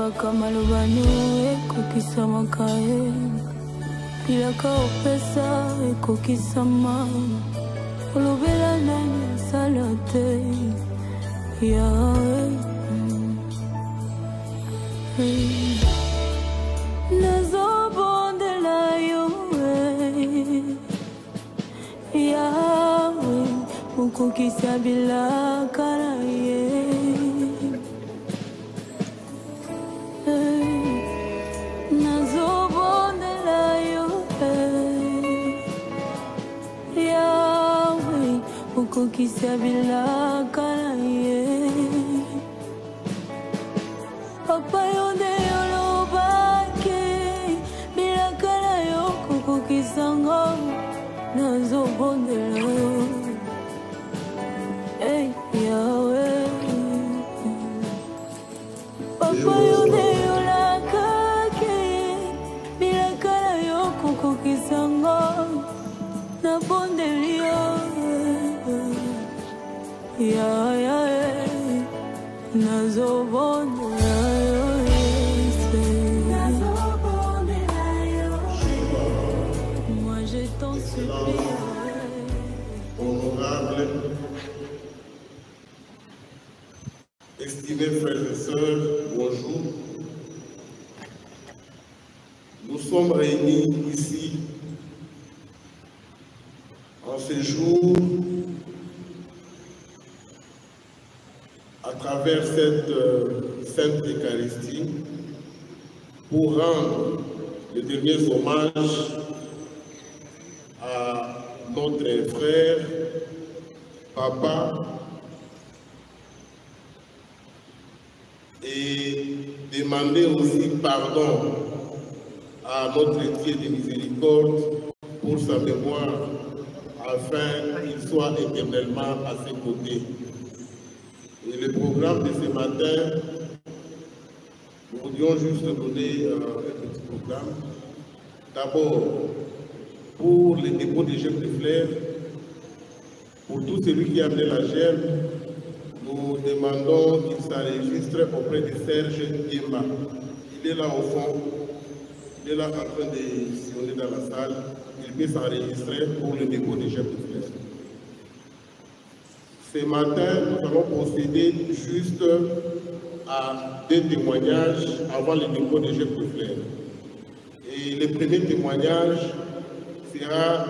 Olobaka malobano ekokisama ye pilaka opesa ekokisama olobela nani asala te yawe nazobondela yo yawe okokisa bilaka na ye nazobondela yo yawe okokisa bilaka na ye papa yo nde olobaki bilaka na yo kokokisanga nazobondela yo yawe papa yo nde olakaki bilaka na yo kokokisanga nabondeli yo nazobondela yo moi je t'en supplie honorable, estimés frères et sœurs, bonjour. Nous sommes réunis ici en ce jour à travers cette Sainte Eucharistie pour rendre les derniers hommages à notre frère, papa, et demander aussi pardon à notre Dieu de miséricorde pour sa mémoire, afin qu'il soit éternellement à ses côtés. Et le programme de ce matin, nous voulions juste donner un petit programme. D'abord, pour le dépôt des gemmes de fleurs, pour tout celui qui a amené la germe, nous demandons qu'il s'enregistre auprès de Serge Diemba. Il est là au fond, il est là en train de sillonner dans la salle. Il peut s'enregistrer pour le dépôt des gemmes de fleurs. Ce matin, nous allons procéder juste à 2 témoignages avant le dépôt des gemmes de fleurs. Et le premier témoignage sera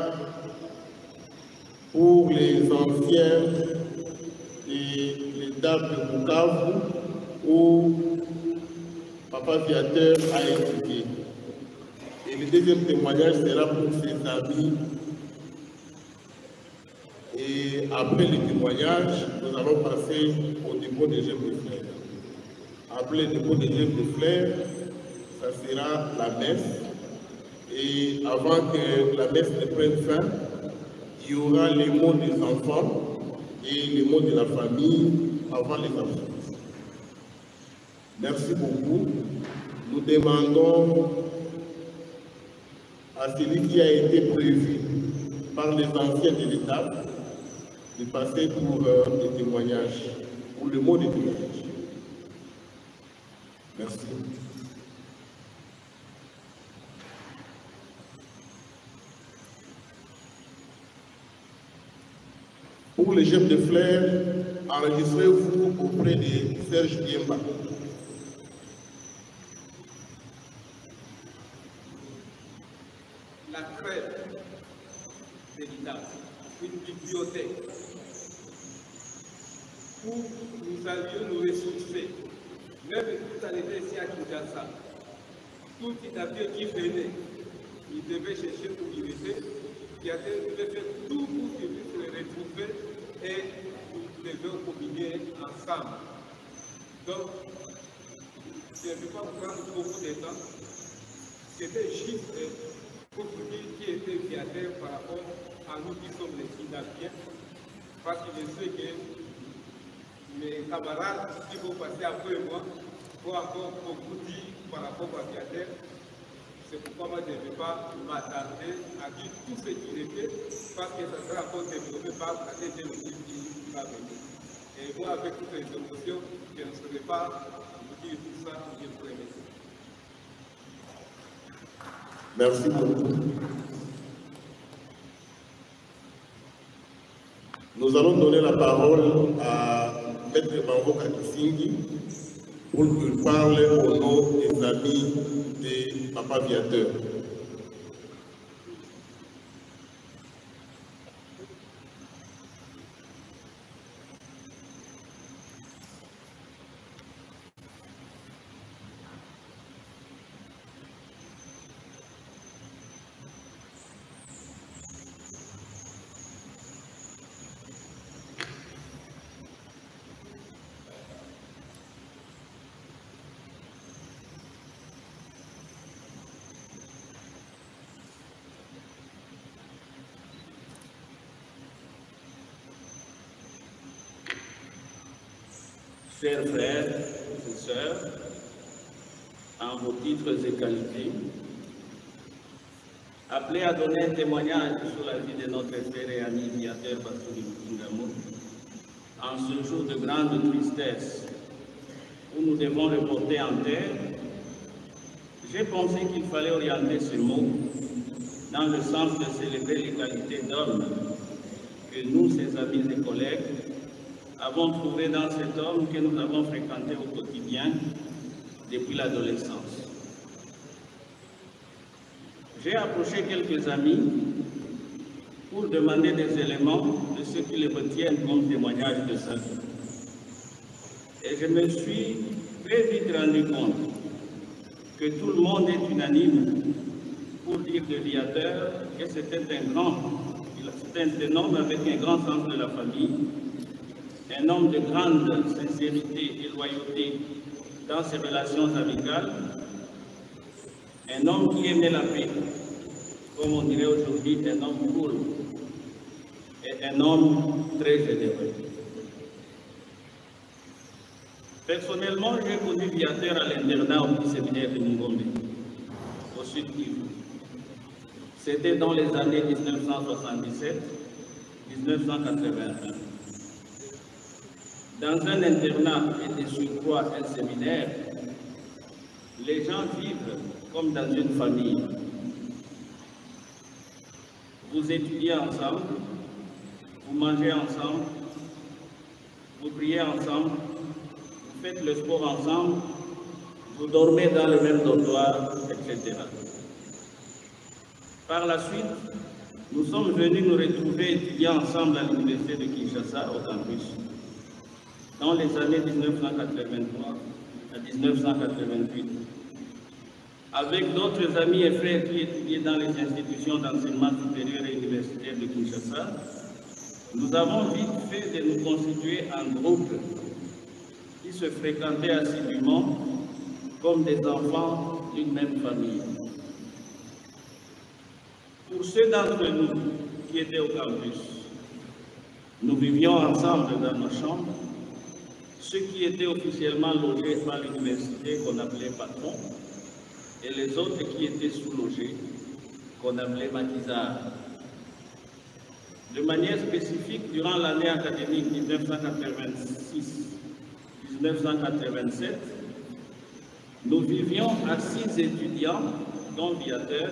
pour les anciens et les dames de Bukavu où Papa Viateur a étudié. Et le deuxième témoignage sera pour ses amis. Et après le témoignage, nous allons passer au dépôt des gemmes de fleurs. Après le dépôt des gemmes de fleurs, ça sera la messe. Et avant que la messe ne prenne fin, il y aura les mots des enfants et les mots de la famille avant les enfants. Merci beaucoup. Nous demandons à celui qui a été prévu par les anciens de l'État de passer pour des témoignages, pour le mot de témoignage. Merci. Pour les gemmes de fleurs, enregistrez-vous auprès de Serge Diemba. La crève de l'IDA, une bibliothèque où nous allions nous ressourcer. Même tout à l'effet ici à Kinshasa, tout petit avion qui venait, il devait chercher où il était, qui devait faire tout pour qu'il puisse le retrouver et nous devions combiner ensemble. Donc, je ne vais pas vous prendre beaucoup de temps. C'était juste pour vous dire qui était Viateur par rapport à nous qui sommes les Kidnapiens, parce que je sais que mes camarades qui vont passer après moi vont encore beaucoup dire par rapport à Viateur. C'est pourquoi moi je ne vais pas m'attarder à dire tout ce qu'il était, parce que ça sera encore développé par la deuxième équipe qui va venir. Et moi, avec toutes les émotions, je ne saurais pas partir de tout ça, je vous remercie. Merci beaucoup. Nous allons donner la parole à Maître Mambo Kakisingi pour qu'il parle au nom des amis de Papa Viateur. Chers frères et sœurs, en vos titres et qualités, appelés à donner un témoignage sur la vie de notre frère et ami Viateur Bassouly Mukingamo, en ce jour de grande tristesse où nous devons reporter en terre, j'ai pensé qu'il fallait orienter ce mot dans le sens de célébrer les qualités d'homme que nous, ses amis et collègues, avons trouvé dans cet homme que nous avons fréquenté au quotidien depuis l'adolescence. J'ai approché quelques amis pour demander des éléments de ce qui les retiennent comme témoignage de sa vie. Et je me suis très vite rendu compte que tout le monde est unanime pour dire de Viateur que c'était un homme avec un grand sens de la famille, un homme de grande sincérité et loyauté dans ses relations amicales, un homme qui aimait la paix, comme on dirait aujourd'hui, un homme cool, et un homme très généreux. Personnellement, j'ai connu Viateur à l'internat au petit séminaire de Mungombe, au sud Kivu. C'était dans les années 1977-1981. Dans un internat et de surcroît un séminaire, les gens vivent comme dans une famille. Vous étudiez ensemble, vous mangez ensemble, vous priez ensemble, vous faites le sport ensemble, vous dormez dans le même dortoir, etc. Par la suite, nous sommes venus nous retrouver étudier ensemble à l'université de Kinshasa, au campus, dans les années 1983 à 1988. Avec d'autres amis et frères qui étudiaient dans les institutions d'enseignement supérieur et universitaire de Kinshasa, nous avons vite fait de nous constituer en groupe qui se fréquentaient assidûment comme des enfants d'une même famille. Pour ceux d'entre nous qui étaient au campus, nous vivions ensemble dans nos chambres, ceux qui étaient officiellement logés par l'université qu'on appelait patron, et les autres qui étaient sous-logés, qu'on appelait maquisards. De manière spécifique, durant l'année académique 1986-1987, nous vivions à 6 étudiants, dont Viateur,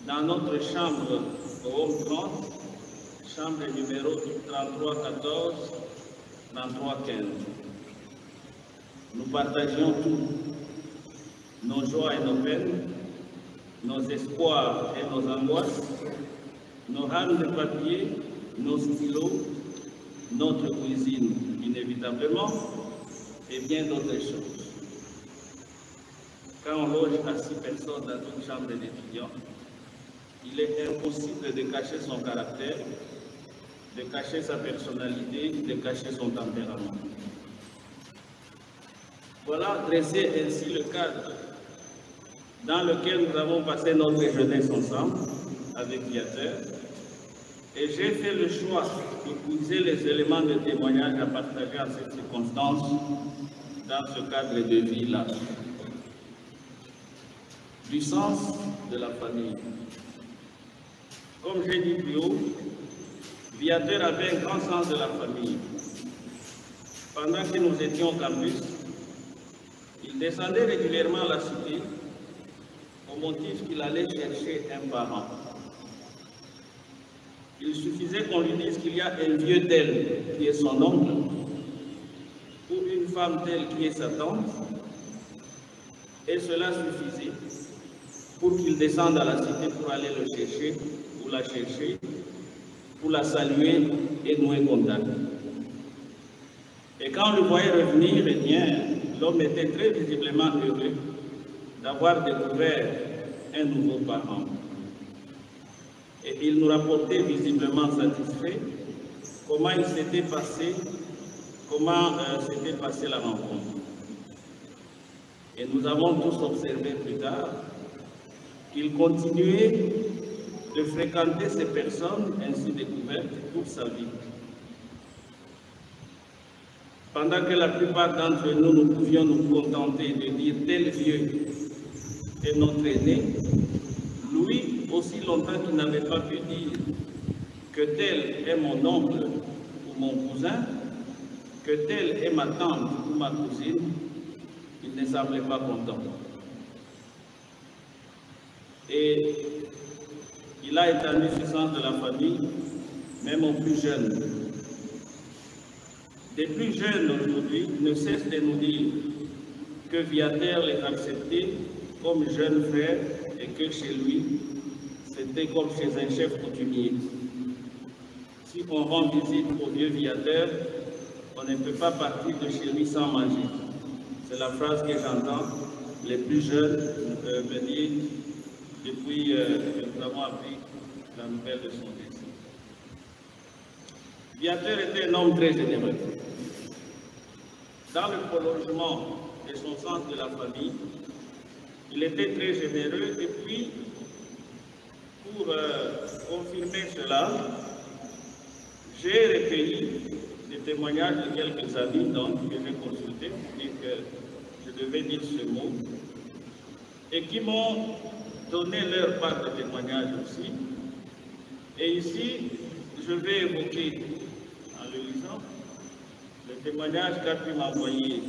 dans notre chambre au hall 30, chambre numéro 3314, 3315. Nous partagions tout, nos joies et nos peines, nos espoirs et nos angoisses, nos rames de papier, nos stylos, notre cuisine, inévitablement, et bien d'autres choses. Quand on loge à 6 personnes dans une chambre d'étudiants, il est impossible de cacher son caractère, de cacher sa personnalité, de cacher son tempérament. Voilà dressé ainsi le cadre dans lequel nous avons passé notre jeunesse ensemble avec Viateur, et j'ai fait le choix d'utiliser les éléments de témoignage à partager en cette circonstance dans ce cadre de vie-là. Du sens de la famille. Comme j'ai dit plus haut, Viateur avait un grand sens de la famille. Pendant que nous étions au campus, Il descendait régulièrement à la cité au motif qu'il allait chercher un parent. Il suffisait qu'on lui dise qu'il y a un vieux tel qui est son oncle, ou une femme telle qui est sa tante, et cela suffisait pour qu'il descende à la cité pour aller le chercher, ou la chercher, pour la saluer et nouer contact. Et quand on le voyait revenir, eh bien, l'homme était très visiblement heureux d'avoir découvert un nouveau parent. Et il nous rapportait visiblement satisfait comment il s'était passé, s'était passée la rencontre. Et nous avons tous observé plus tard qu'il continuait de fréquenter ces personnes ainsi découvertes toute sa vie. Pendant que la plupart d'entre nous, nous pouvions nous contenter de dire tel vieux est notre aîné, lui, aussi longtemps qu'il n'avait pas pu dire que tel est mon oncle ou mon cousin, que tel est ma tante ou ma cousine, il ne semblait pas content. Et il a étendu ce sens de la famille, même aux plus jeunes. Les plus jeunes aujourd'hui ne cessent de nous dire que Viateur les acceptait comme jeune frère et que chez lui, c'était comme chez un chef coutumier. Si on rend visite au vieux Viateur, on ne peut pas partir de chez lui sans manger. C'est la phrase que j'entends les plus jeunes me dire depuis que nous avons appris la nouvelle de son décès. Viateur était un homme très généreux. Dans le prolongement de son sens de la famille, il était très généreux et puis, pour confirmer cela, j'ai recueilli des témoignages de quelques amis donc, que j'ai consultés pour dire que je devais dire ce mot et qui m'ont donné leur part de témoignages aussi. Et ici, je vais évoquer, en le lisant, le témoignage qu'a pu m'envoyer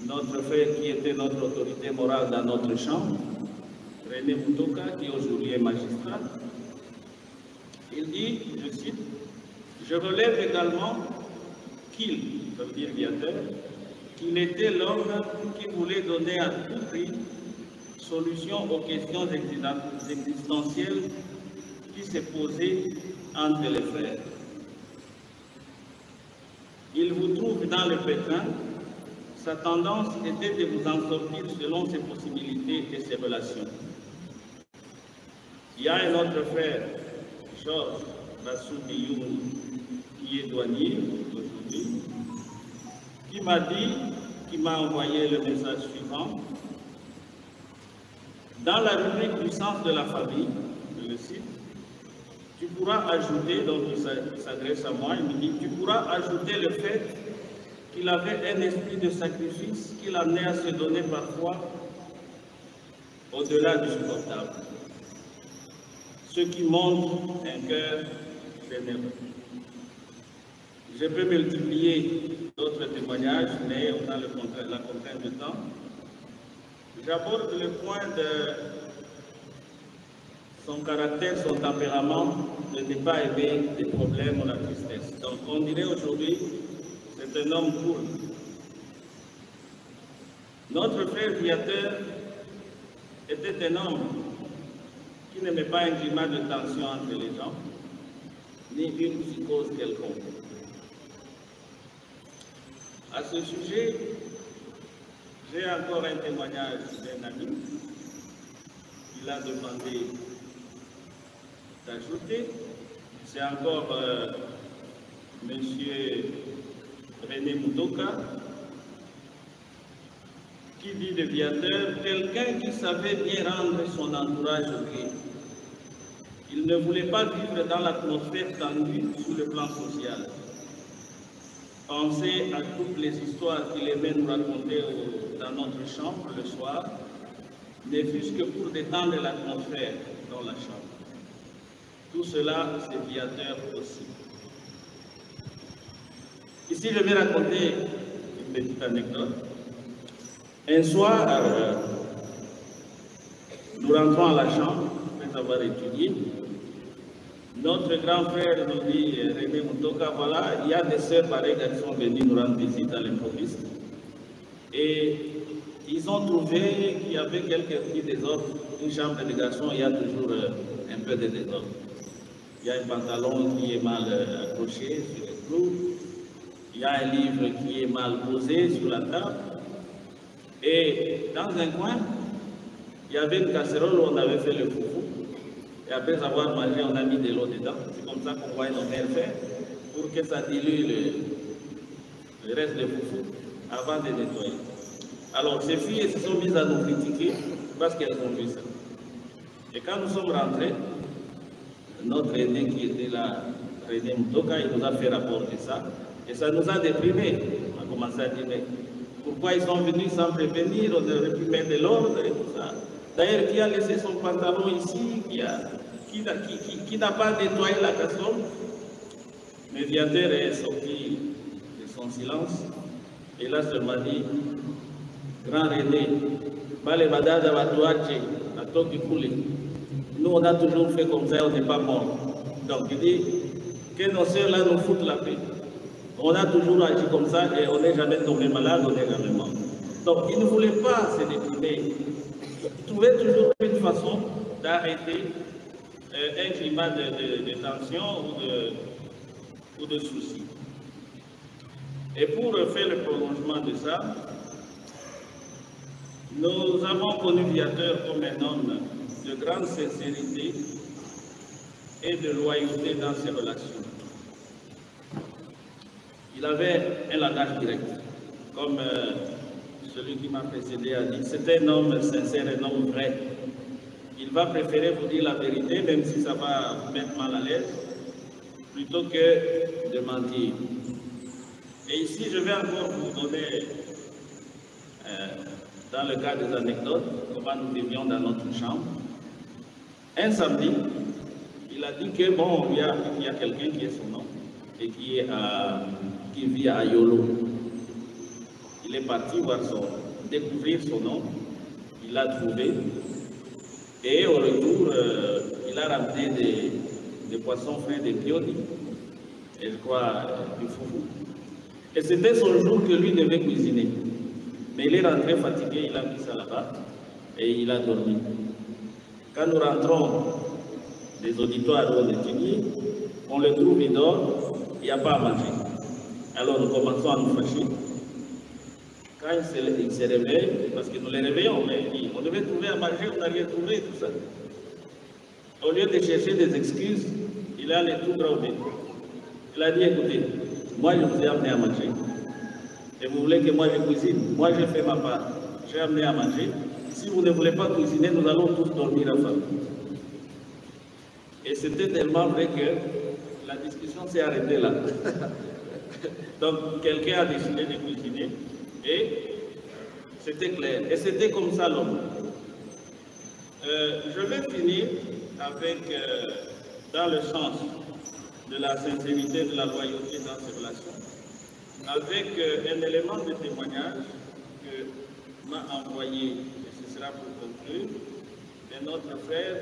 notre frère qui était notre autorité morale dans notre chambre, René Moutoka, qui aujourd'hui est magistrat. Il dit, je cite, « Je relève également qu'il, ça veut dire Viateur, qu'il était l'homme qui voulait donner à tout prix solution aux questions existentielles qui se posaient entre les frères. Il vous trouve dans le pétrin, sa tendance était de vous en sortir selon ses possibilités et ses relations. Il y a un autre frère, Georges Bassou-Biyoum, qui est douanier aujourd'hui, qui m'a dit, qui m'a envoyé le message suivant. Dans la rubrique du sens de la famille, je le cite, tu pourras ajouter, donc il s'adresse à moi, il me dit, tu pourras ajouter le fait qu'il avait un esprit de sacrifice qui l'amenait à se donner parfois au-delà du supportable. Ce qui montre un cœur généreux. Je peux multiplier d'autres témoignages, mais on a la contrainte de temps. J'aborde le point de son caractère, son tempérament, de ne pas aimer les problèmes ou la tristesse. Donc on dirait aujourd'hui, c'est un homme cool. Notre frère Viateur était un homme qui n'aimait pas un climat de tension entre les gens, ni une psychose quelconque. À ce sujet, j'ai encore un témoignage d'un ami. Il a demandé d'ajouter. C'est encore M. René Moutoka qui dit de Viateur, quelqu'un qui savait bien rendre son entourage heureux. Il ne voulait pas vivre dans l'atmosphère tendue sur le plan social. Pensez à toutes les histoires qu'il aimait nous raconter dans notre chambre le soir, ne fût-ce que pour détendre l'atmosphère dans la chambre. Tout cela, c'est Viateur aussi. Ici, je vais raconter une petite anecdote. Un soir, nous rentrons à la chambre, après avoir étudié. Notre grand frère nous dit, René Mutoka, voilà, il y a des sœurs pareilles qui sont venues nous rendre visite à l'improviste. Et ils ont trouvé qu'il y avait quelques petits désordres. Une chambre de garçon, il y a toujours un peu de désordre. Il y a un pantalon qui est mal accroché sur les clous. Il y a un livre qui est mal posé sur la table. Et dans un coin, il y avait une casserole où on avait fait le foufou. Et après avoir mangé, on a mis de l'eau dedans. C'est comme ça qu'on voit nos mères faire pour que ça dilue le reste de foufou avant de nettoyer. Alors ces filles se sont mises à nous critiquer parce qu'elles ont vu ça. Et quand nous sommes rentrés, notre aîné qui était là, René Mutoka, il nous a fait rapport de ça. Et ça nous a déprimés. On a commencé à dire, mais pourquoi ils sont venus sans prévenir? On aurait pu mettre de l'ordre et tout ça. D'ailleurs, qui a laissé son pantalon ici, qui n'a pas nettoyé la casserole? Médiateur est sorti de son silence. Et là, seulement dit, grand René, nous, on a toujours fait comme ça, on n'est pas mort. Donc, il dit que nos sœurs là nous foutent la paix. On a toujours agi comme ça et on n'est jamais tombé malade, on n'est jamais mort. Donc, il ne voulait pas se déprimer. Il trouvait toujours une façon d'arrêter un climat de tension ou de soucis. Et pour faire le prolongement de ça, nous avons connu Viateur comme un homme de grande sincérité et de loyauté dans ses relations. Il avait un langage direct, comme celui qui m'a précédé a dit. C'est un homme sincère, un homme vrai. Il va préférer vous dire la vérité, même si ça va vous mettre mal à l'aise, plutôt que de mentir. Et ici, je vais encore vous donner, dans le cas des anecdotes, comment nous vivions dans notre chambre. Un samedi, il a dit que bon, il y a quelqu'un qui est son nom et qui vit à Ayolo. Il est parti découvrir son nom, il l'a trouvé et au retour, il a ramené des poissons frais, des pioni et je crois du foufou. Et c'était son jour que lui devait cuisiner. Mais il est rentré fatigué, il a mis ça là-bas et il a dormi. Quand nous rentrons des auditoires où on étudie, on le trouve, il dort, il n'y a pas à manger. Alors nous commençons à nous fâcher. Quand il se réveille, parce que nous les réveillons, mais on devait trouver à manger, on n'a rien trouvé, tout ça. Au lieu de chercher des excuses, il est allé tout droit au but. Il a dit, écoutez, moi je vous ai amené à manger. Et vous voulez que moi je cuisine? Moi j'ai fait ma part. J'ai amené à manger. Si vous ne voulez pas cuisiner, nous allons tous dormir à faim. Et c'était tellement vrai que la discussion s'est arrêtée là. Donc quelqu'un a décidé de cuisiner et c'était clair. Et c'était comme ça l'homme. Je vais finir avec, dans le sens de la sincérité, de la loyauté dans ces relations, avec un élément de témoignage que m'a envoyé, et ce sera pour conclure, de notre frère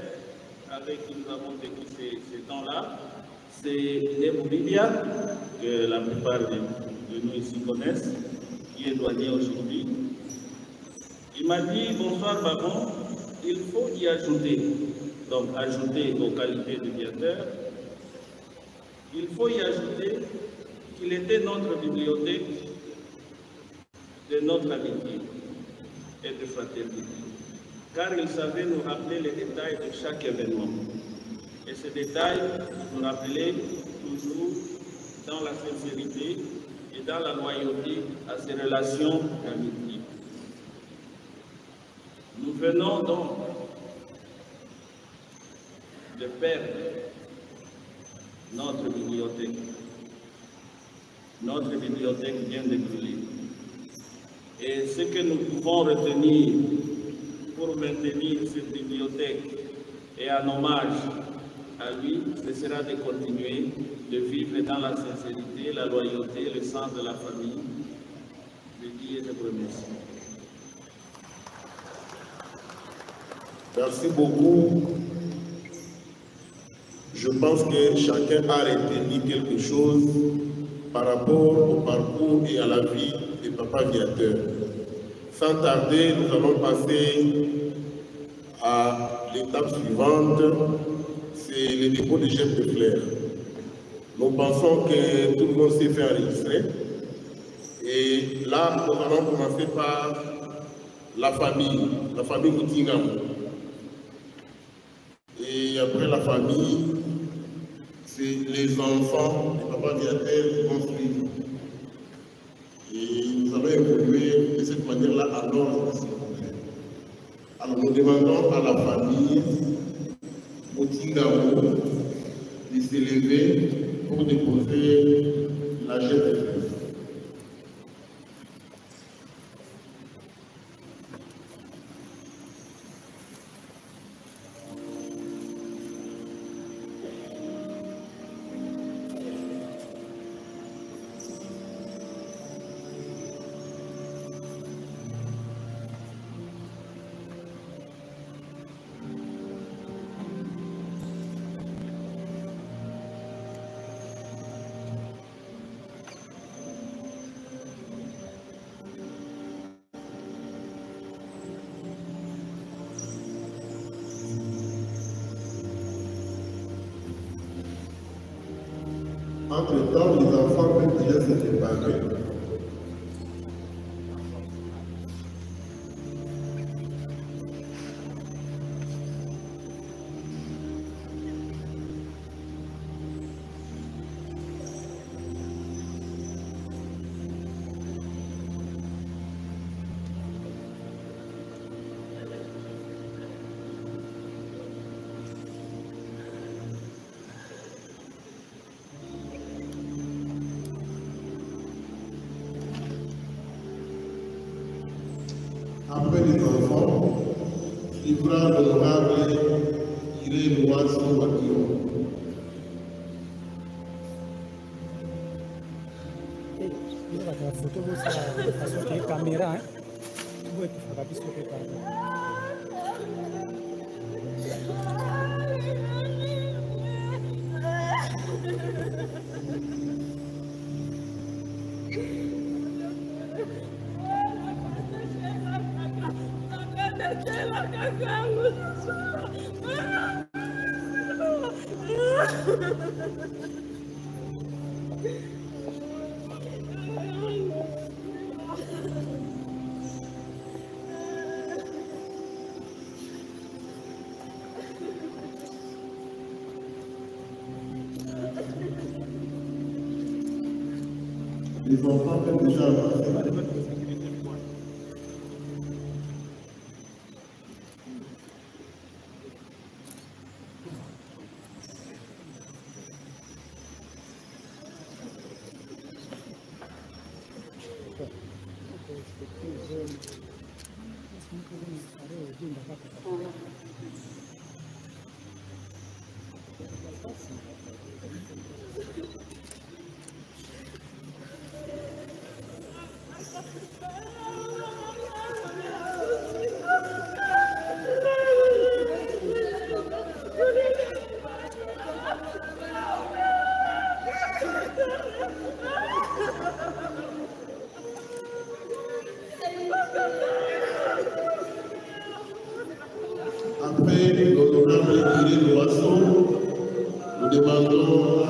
avec qui nous avons vécu ces temps-là. C'est Neboulidia, que la plupart de nous ici connaissent, qui est éloigné aujourd'hui. Il m'a dit, bonsoir Babon, il faut y ajouter, donc ajouter aux qualités du Viateur, il faut y ajouter qu'il était notre bibliothèque de notre amitié et de fraternité, car il savait nous rappeler les détails de chaque événement. Et ces détails nous rappelaient toujours dans la sincérité et dans la loyauté à ces relations d'amitié. Nous venons donc de perdre notre bibliothèque. Notre bibliothèque vient de brûler. Et ce que nous pouvons retenir pour maintenir cette bibliothèque et en hommage à lui, ce sera de continuer de vivre dans la sincérité, la loyauté, le sens de la famille. Je dis et je vous remercie. Merci beaucoup. Je pense que chacun a retenu quelque chose par rapport au parcours et à la vie de Papa Viateur. Sans tarder, nous allons passer à l'étape suivante, c'est le dépôt de chefs de fleurs. Nous pensons que tout le monde s'est fait enregistrer. Et là, nous allons commencer par la famille Moutingam. Et après la famille, c'est les enfants de Papa Viateur qui vont suivre. Et nous allons évoluer de cette manière-là à l'ordre. Alors nous demandons à la famille Moutingam de s'élever pour déposer la chef de fleurs. Entre-temps, les enfants peuvent déjà se préparer. Après les enfants, suivra l'honorable Iré Loiseau Wakio. La photo c'est la caméra, hein. Vous pouvez Les enfants peuvent déjà avancer. Après l'honorable Iré Loiseau, nous demandons à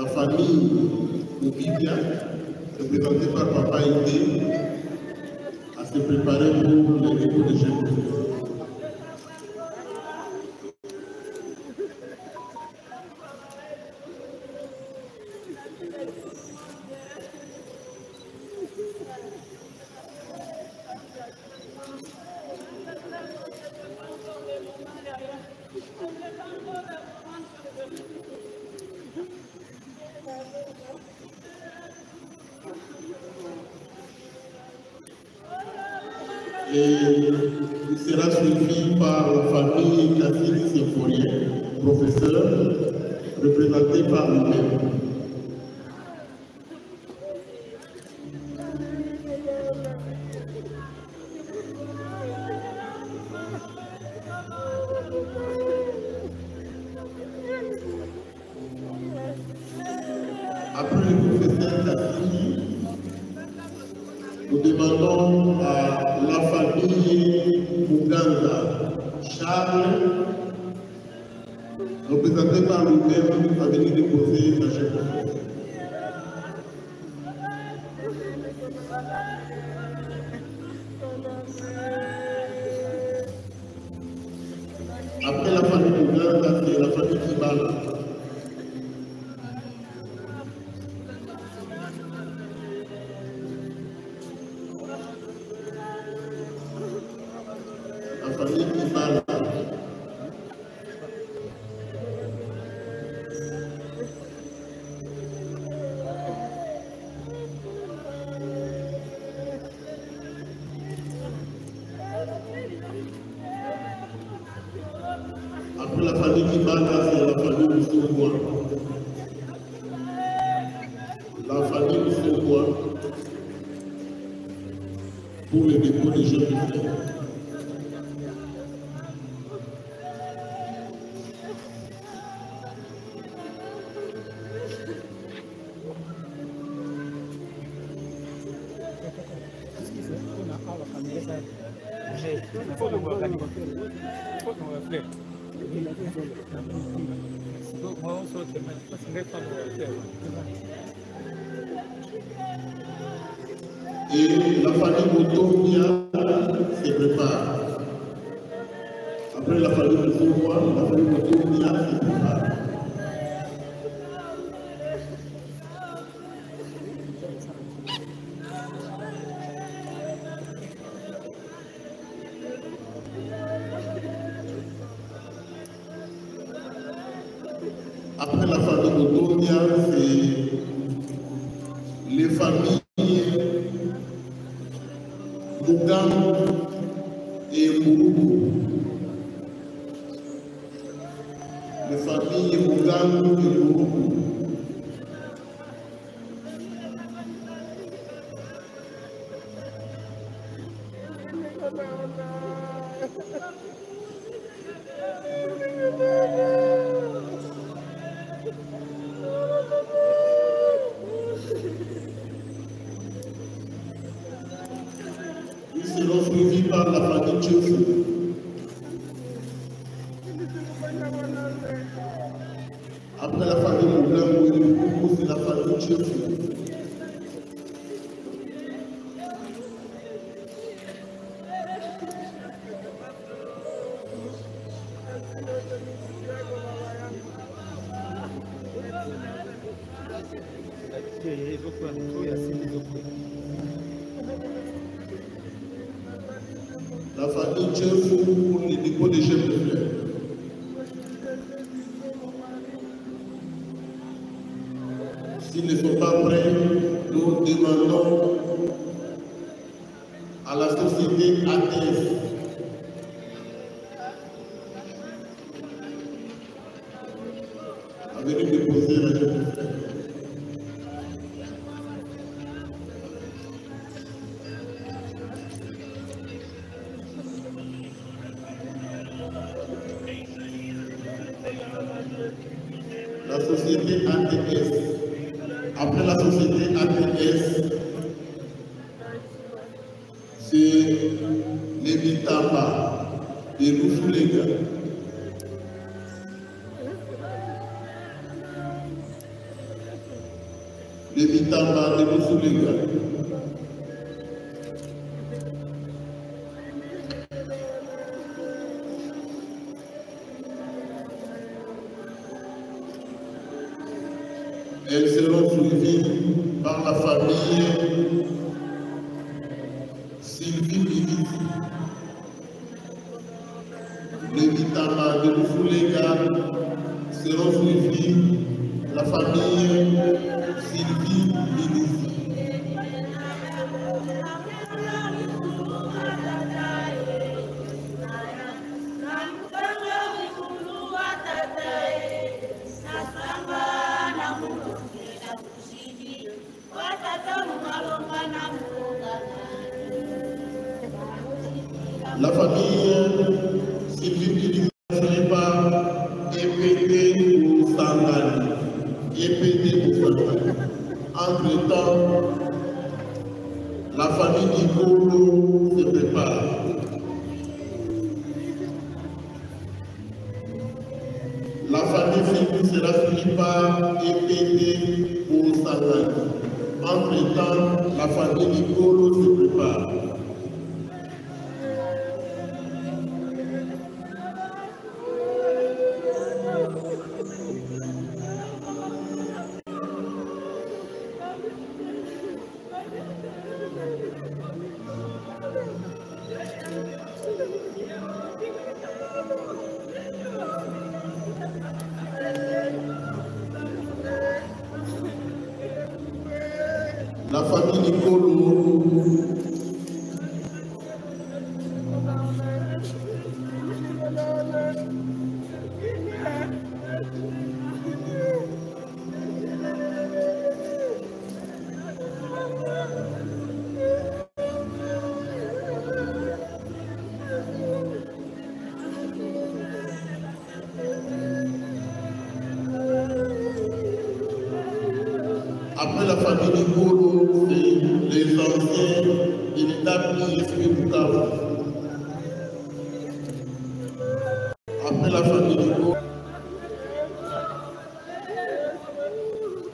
la famille Oubibia, représentée par Papa Ité, à se préparer pour le dépôt de chefs de fleurs. Et il sera suivi par la famille Cassine Symphorien, professeur, représenté par lui-même. Après le professeur Kassini, nous demandons à la famille Muganga Charles, représenté par lui-même, à venir déposer sa chef d'enfant. Après la famille Muganga, c'est la famille Kibala. La famille Kibala. Après la famille Kibala, c'est la famille Moussoukwa. La famille Moussoukwa pour le dépôt des jeunes de fleurs. Et la famille Motomia se prépare. Après la famille Motomia, la famille Motomia se prépare. Après la famille Motomia, c'est les familles Mugam et Mouroukou. Les familles Mugam et Mouroukou. Ils seront suivis par la famille Tchefou. Après la famille Mugam et Mouroukou, c'est la famille Tchefou. La famille Tchefou pour les dépôts des jeunes de fleurs. S'ils ne sont pas prêts, nous demandons à la société ATS à venir déposer la jeune de fleurs. La société ATS. Après la société ATS, c'est les Mitamba de Moussoukwa. Les Mitamba de Moussoukwa. Elles seront suivies par la famille Sylvie Bibi. Les Mitama de Moussoukwa seront suivis la famille Sylvie Bibi. La famille Sylvie Bibi ne serait pas épétée ou sandale. EPD Boussanga. Entre-temps, la famille Nicolo se prépare. La famille Philippe sera suivie par EPD Boussanga. Entre-temps, la famille Nicolo se prépare. La famille Nicolo après la famille Nicolo, c'est les anciens de l'étape ISP Bukavu. Après la famille Nicolo,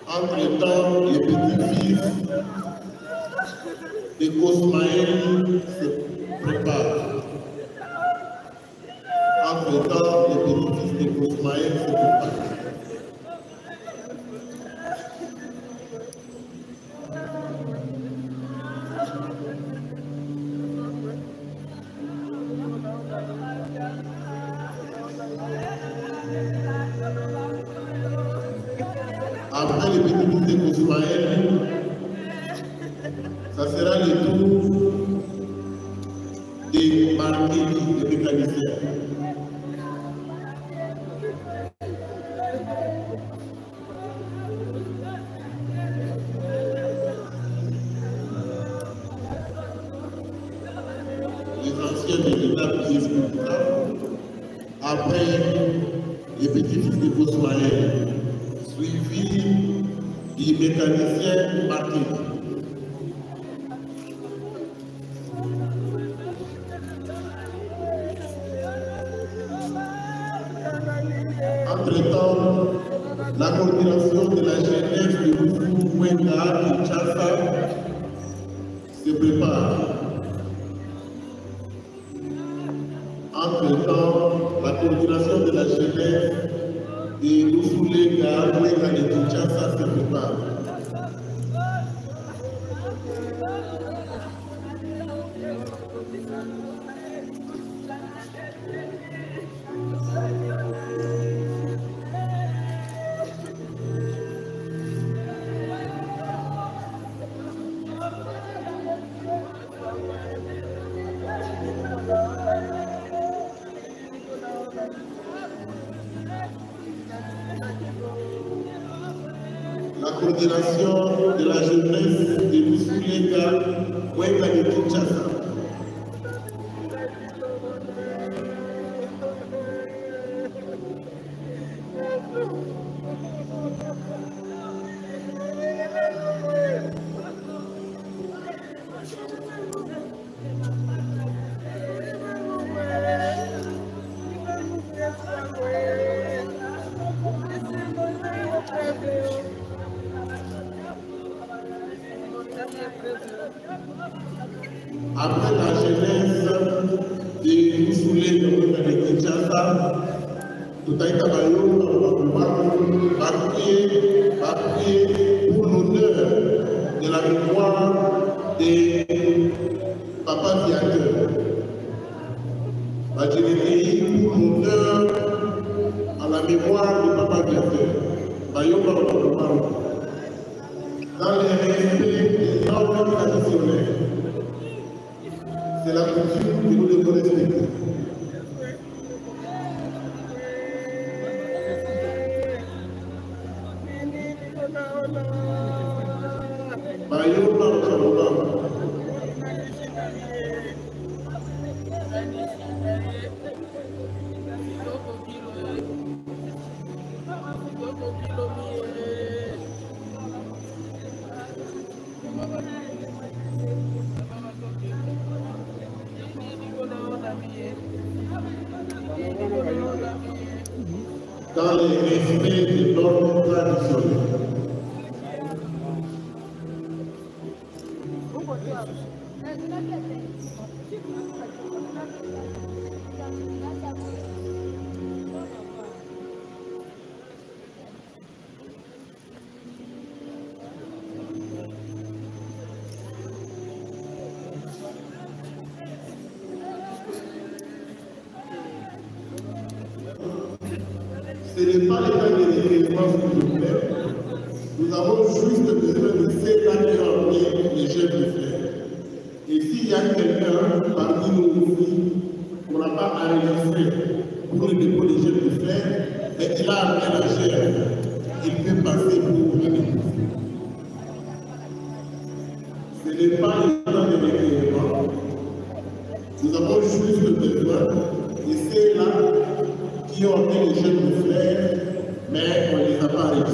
entre-temps, les petits-fils de Cosmaël se préparent. Entre-temps, les petits-fils de Cosmaël se préparent. Après les petits de Cosmaël, ça sera le tour des marquis de mécaniciens. Les anciens de l'étape qui expliquent. Après les petits-fils de Cosmaël, suivi du mécanicien marquis. Entre-temps, la coordination de la jeunesse de Boufou, Ouenga et Tchassa se prépare. Entre-temps, la coordination de la jeunesse de Boufoulenga, Ouenga et Tchassa se prépare. La coordination de la jeunesse de Boufoulenga, Ouenga et Tchassa. Après la jeunesse de Boufoulenga et Kinshasa, tout a été appuyé pour l'honneur de la mémoire des papas viateurs. Pour l'honneur à la mémoire des papas viateurs. Dans les respects des normes traditionnelles. C'est la coutume que nous devons respecter. dans le respect de l'ordre traditionnel. Ce n'est pas le cas de l'événement, s'il vous plaît. Nous avons juste besoin de ces actes qui les chefs de frères. Et s'il y a quelqu'un parmi nous aussi qu'on n'a pas enregistré pour le dépôt des chefs de frères, mais il a amené la chair, il peut passer pour un époux. Ce n'est pas le cas de l'événement. Nous avons juste besoin de ceux-là qui ont été les jeunes de frères, mais on ne les a pas réussi.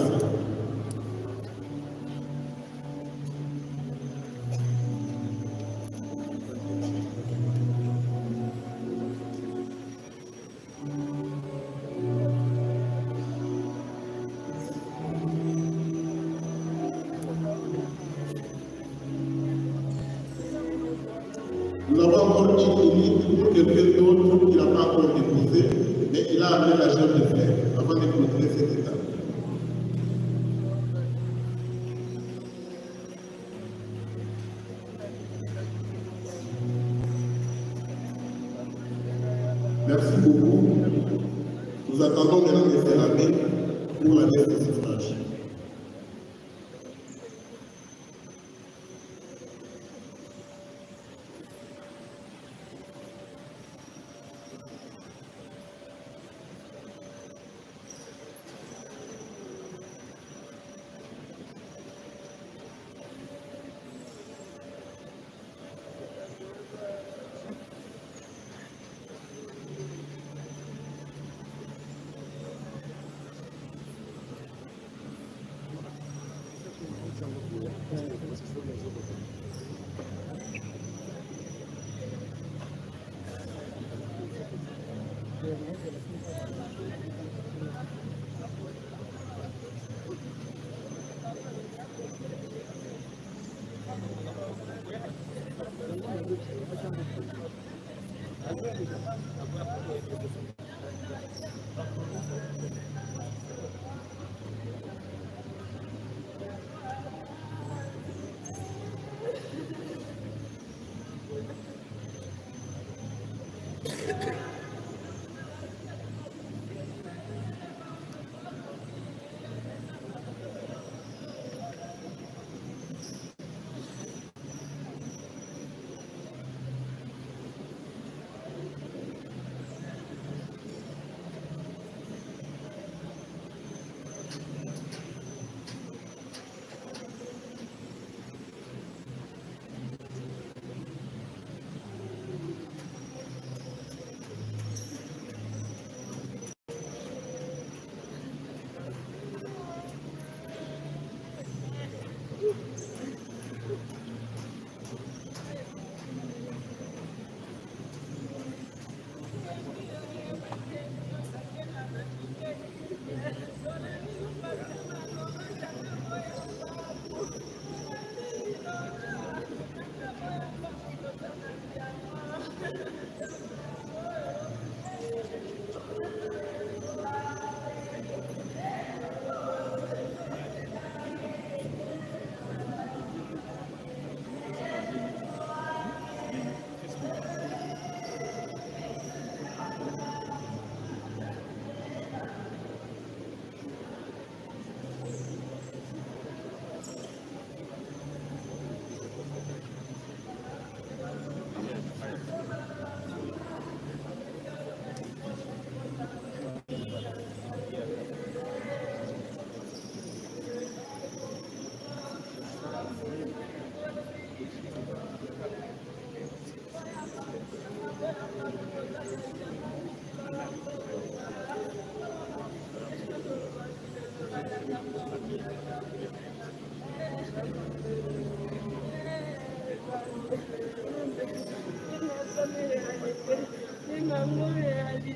Nous avons encore une limite pour quelqu'un d'autre qui n'a pas encore déposé, mais il a amené la chair de frère avant de clôturer cette étape. Merci beaucoup. Nous attendons maintenant de faire la main pour la liste de suffrage. Maman, réalité.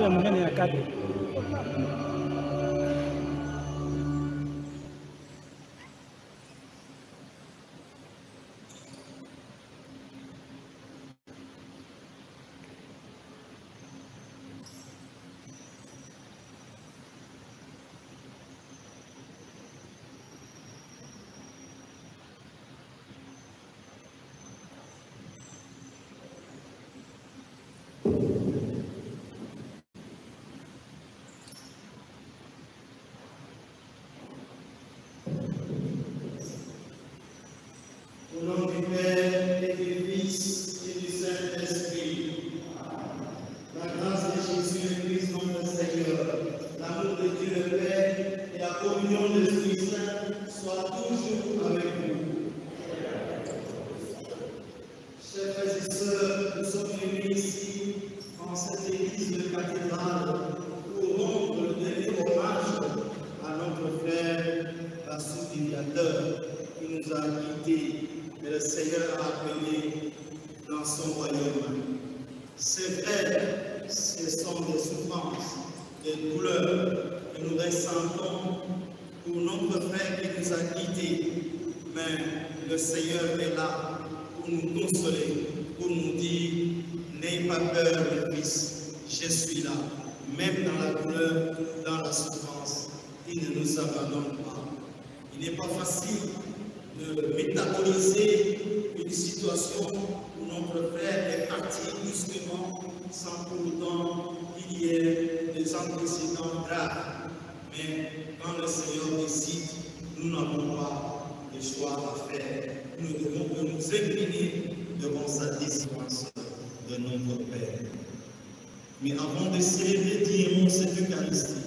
ya monene ya cadre. Au nom du Père et du Fils et du Saint-Esprit, la grâce de Jésus-Christ notre Seigneur, l'amour de Dieu le Père et la communion de l'Esprit Saint soient toujours avec vous. Chers frères et sœurs, nous sommes réunis ici en cette église de cathédrale pour rendre le dernier hommage à notre frère Bassou-Diviateur qui nous a quittés. Et le Seigneur a appelé dans son royaume. C'est vrai, ce sont des souffrances, des douleurs que nous ressentons pour notre frère qui nous a quittés. Mais le Seigneur est là pour nous consoler, pour nous dire, n'ayez pas peur, mes fils, je suis là. Même dans la douleur, dans la souffrance, il ne nous abandonne pas. Il n'est pas facile de métaboliser une situation où notre frère est parti brusquement sans pour autant qu'il y ait des antécédents graves. Mais quand le Seigneur décide, nous n'avons pas de choix à faire. Nous devons nous incliner devant sa décision de notre Père. Mais avant de célébrer dignement cette Eucharistie,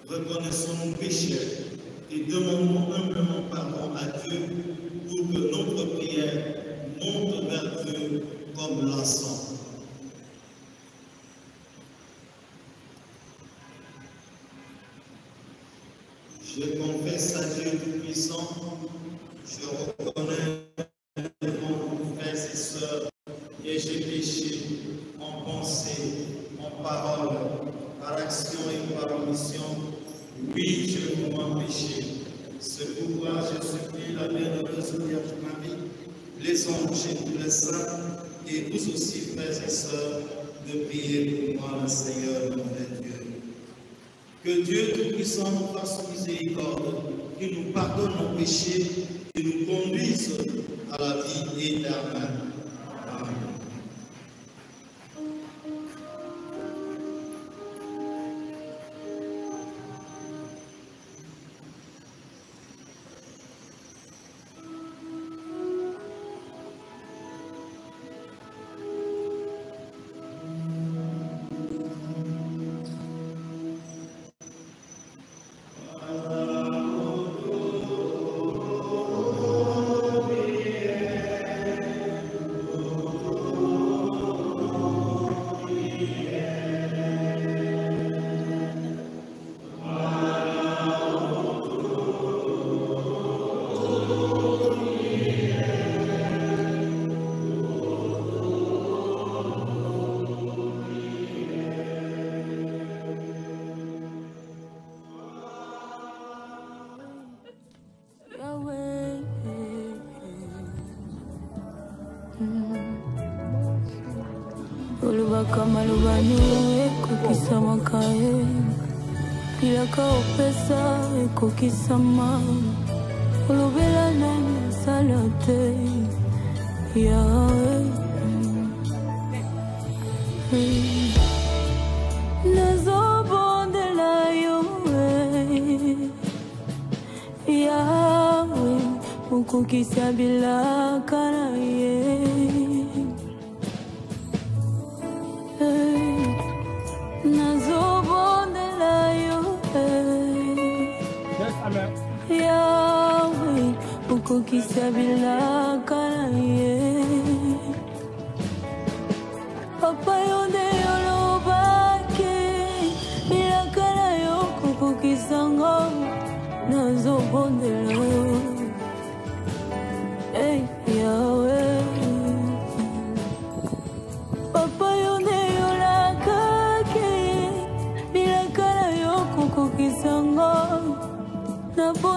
reconnaissons nos péchés et demandons humblement pardon à Dieu pour que notre prière monte vers Dieu comme l'encens. Je confesse à Dieu Tout-Puissant, je reconnais devant mes frères et sœurs que j'ai péché en pensée, en parole, par action et par omission. Oui, je vous m'en péché. C'est pourquoi je supplie la bienheureuse Vierge Marie, les anges et tous les saints, et vous aussi, frères et sœurs, de prier pour moi, le Seigneur, notre Dieu. Que Dieu Tout-Puissant nous fasse miséricorde, qu'il nous pardonne nos péchés et nous conduise à la vie éternelle. Amen. Kamalubani ekukisama kae pilaka opesa ekukisama olobela nani salate yawe nazobondela yo yawe okukisa bilaka na ye Yahweh, ukukisa bilaka na ye Papa yonde yolobake bilaka na yo kukukisa nga nazobondela yo Hey Yahweh Papa yonde yolakake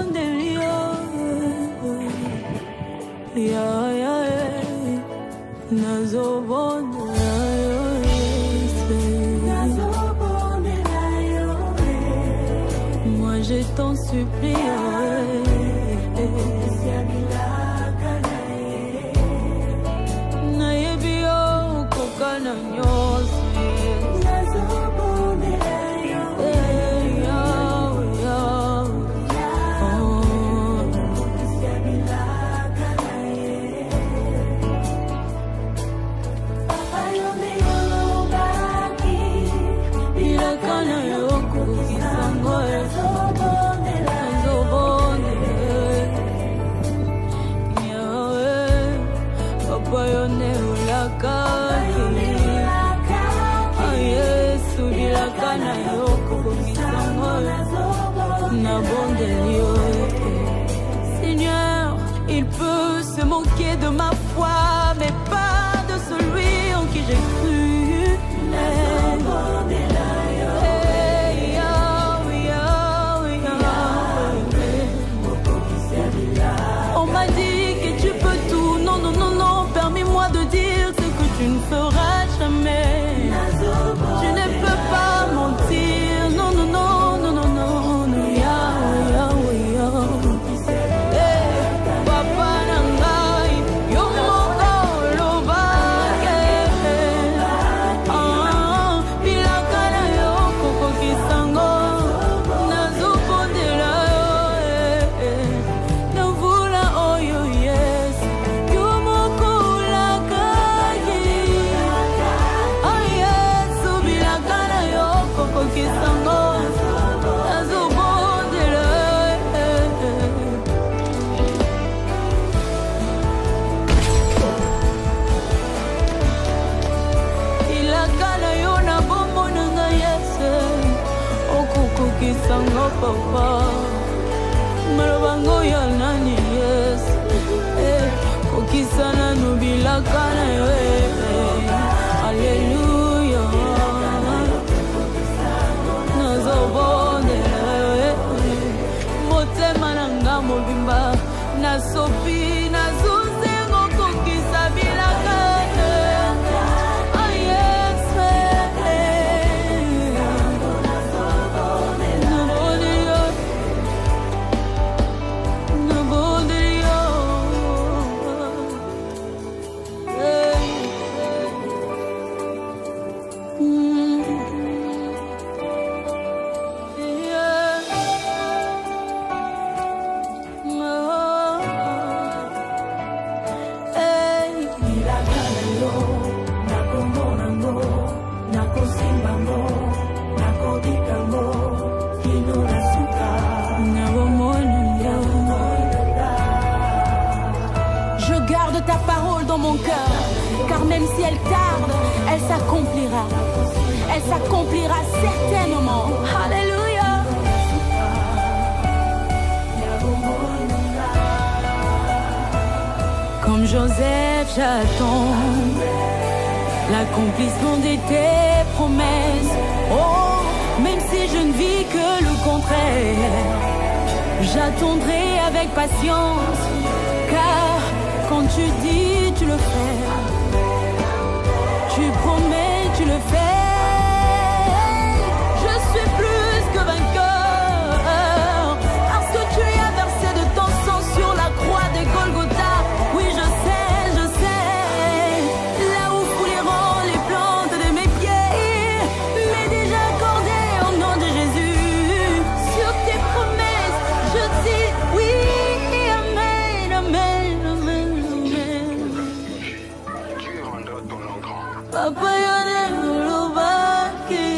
bondelio. Ya ya nazo bondelio. Moi je t'en supplie. Seigneur, il peut se moquer de ma foi, mais pas de celui en qui j'ai cru. On m'a dit que tu peux tout, non, non, non, non, permets-moi de dire ce que tu ne feras jamais. Tu ne peux pas mentir, non, non, non, non, non, non, non, Papa Nangai, yo moko lobake, bilakana yo koko kisango, nazokondela yo, navula oyo yes, yo moko lakaki, yes, bilakana yo koko kisango, nazokondela yo. Ilakana yo na bombo nanga yes, okuku kisango papa, malobango ya nani yes, kokisana nubilakana yo, alleluia, nazobondela yo, motema nanga mobimba, nasopi nazuzengo kokisa bilakana. Je garde ta parole dans mon cœur, car même si elle tarde, elle s'accomplira. Elle s'accomplira certainement. Alléluia. Comme Joseph, j'attends l'accomplissement de tes promesses. Oh, même si je ne vis que le contraire, j'attendrai avec patience, car quand tu dis, tu le fais. Tu promets, tu le fais. Je suis plus que vainqueur, parce que tu as versé de ton sang sur la croix de Golgotha. Oui, je sais, là où fouleront les plantes de mes pieds, mais déjà accordé au nom de Jésus. Sur tes promesses, je dis oui, amen, amen, amen, amen. Papa yone ulubaki,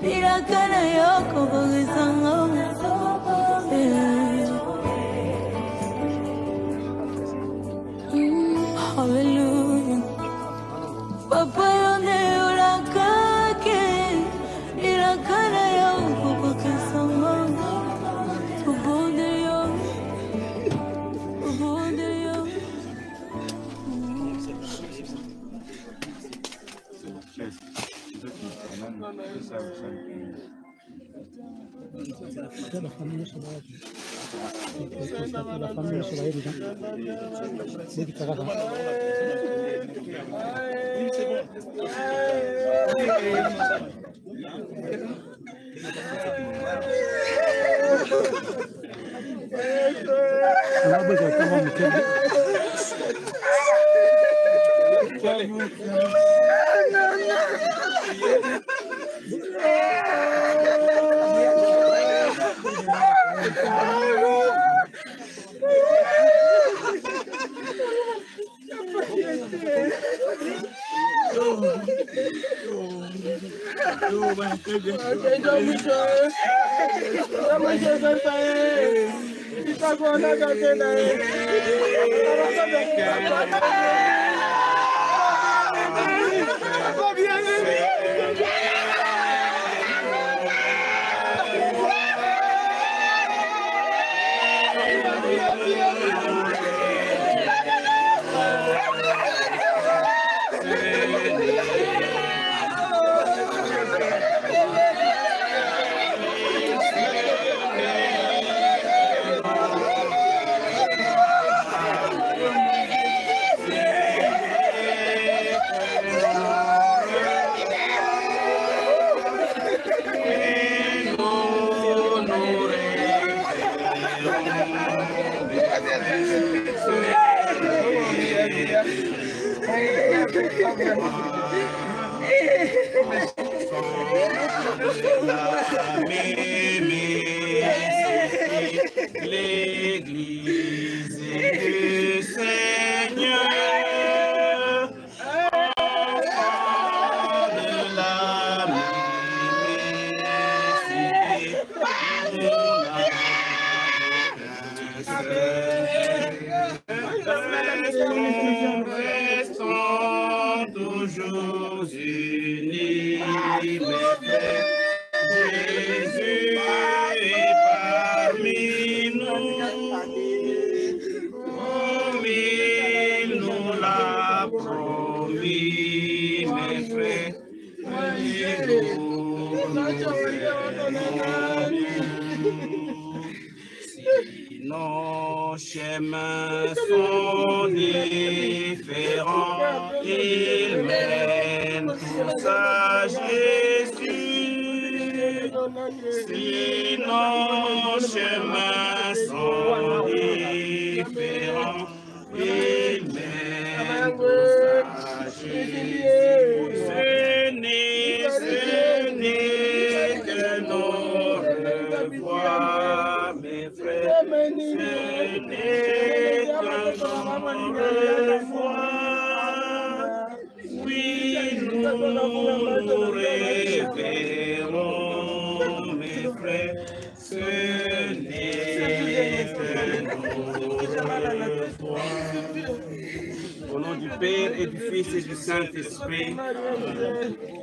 bilakana yoko kokisango. Hallelujah. Papa yone ulakaki, bilakana yoko kokisango. Ubundeyo, ubundeyo. La famille, La famille sur la c'est qui L'Église du Seigneur, enfant de la restons toujours unis, mes frères. Jésus est parmi nous, comme il nous l'a promis, mes frères. Si nos chemins sont différents, ils mènent tous à Jésus. Si nos chemins sont différents, ils mènent tous à Jésus. Ce n'est que nos revoirs, mes frères. Ce n'est que nos revoirs. Oui, nous nous révérons, mes frères. Ce n'est que nos revoirs. Au nom du Père et du Fils et du Saint-Esprit,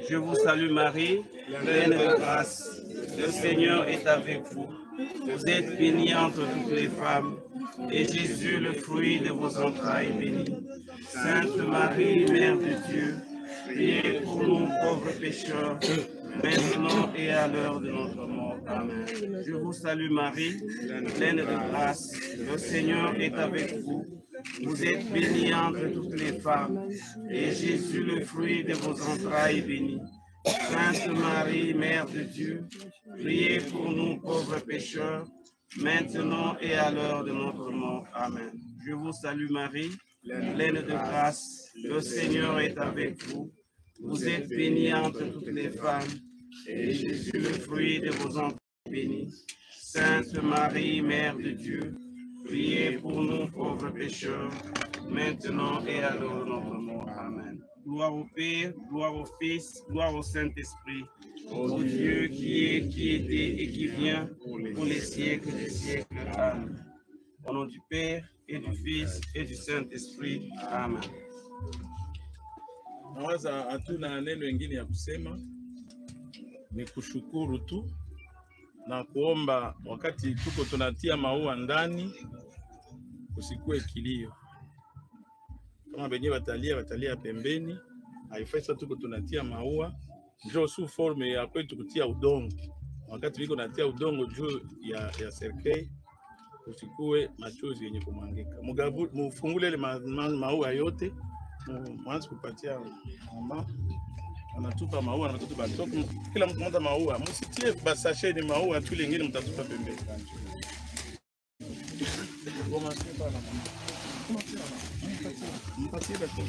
je vous salue Marie, pleine de grâce. Le Seigneur est avec vous. Vous êtes bénie entre toutes les femmes, et Jésus, le fruit de vos entrailles, est béni. Sainte Marie, Mère de Dieu, priez pour nous pauvres pécheurs, maintenant et à l'heure de notre mort. Amen. Je vous salue Marie, pleine de grâce. Le Seigneur est avec vous. Vous êtes bénie entre toutes les femmes, et Jésus, le fruit de vos entrailles, est béni. Sainte Marie, Mère de Dieu, priez pour nous pauvres pécheurs, maintenant et à l'heure de notre mort. Amen. Je vous salue Marie, pleine de grâce. Le Seigneur est avec vous. Vous êtes bénie entre toutes les femmes, et Jésus, le fruit de vos entrailles, est béni. Sainte Marie, Mère de Dieu, priez pour nous pauvres pécheurs, maintenant et à l'heure de notre mort. Amen. Gloire au Père, gloire au Fils, gloire au Saint-Esprit, au Dieu qui est, qui était et qui vient pour les siècles des siècles. Amen. Au nom du Père et du Fils et du Saint-Esprit. Amen. Nawaza hatuna neno ingine ya kusema, ni kushukuru tu na kuomba wakati tuko tunatia maua ndani kusikue kilio. Kama benye batalia pembeni, haifai tuko tunatia maua njo su forme ya kwetu kutia udongo. Wakati biko natia udongo juu ya serikali, kusikue machozi yenye kumwangika. Mufungule ile maua yote, mwanze kupatia mama, anatupa maua na watoto batoka, kila mtu mmoja maua, msitie basashe ni maua tu, lingine mtatupa pembeni. Mpatie basi.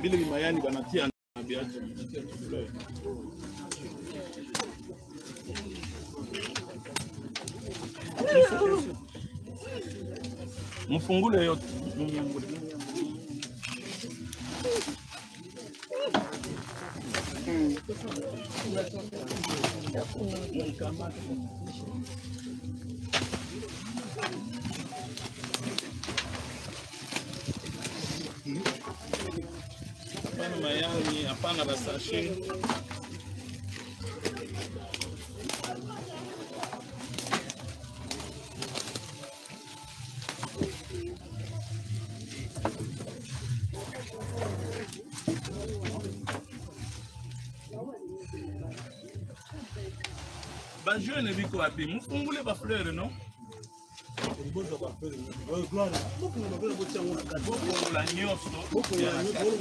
Bile mayani banatia na biacha banatia chakula. Mfungule yote. Hapana mayani, hapana basashe. Ba jeune biko api, mfungule ba fleur non? La nyoso,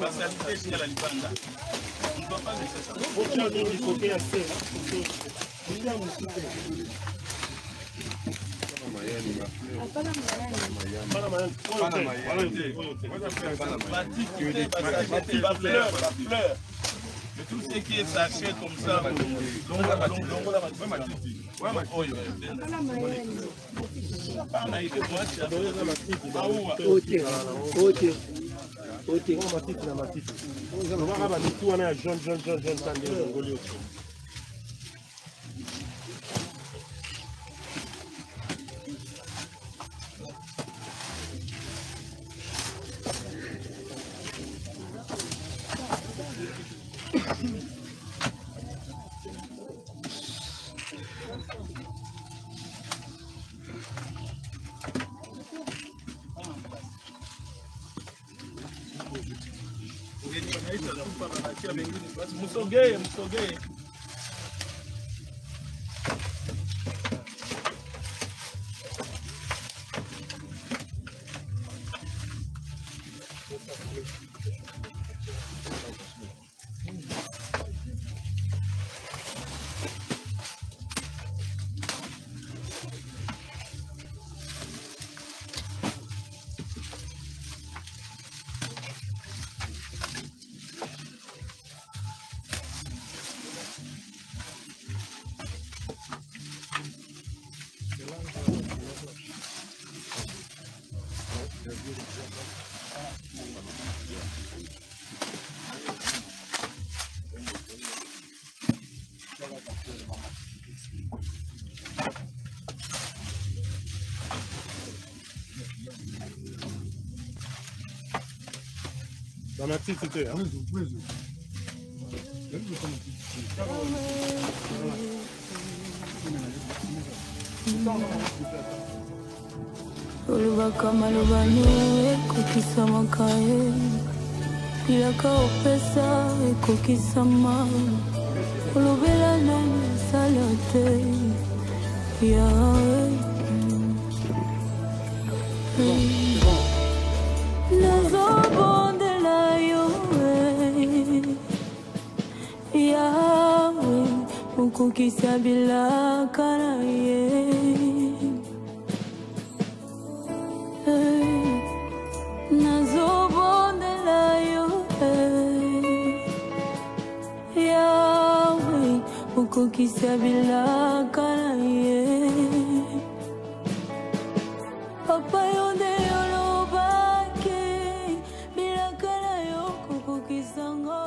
basalité ya la libanda. On ne doit pas laisser ça. Mais tout ce qui est sachet comme ça, Musogee. Dans la petite c'était. Olubaka malobano ekokisa makaye pilaka opesa ekokisama olobela nani sala te yawe nazobondela yo yawe okokisa bilaka na ye nazobondela yo yawe okokisa bilaka na ye papa yo nde olobaki bilaka na yo kokokisanga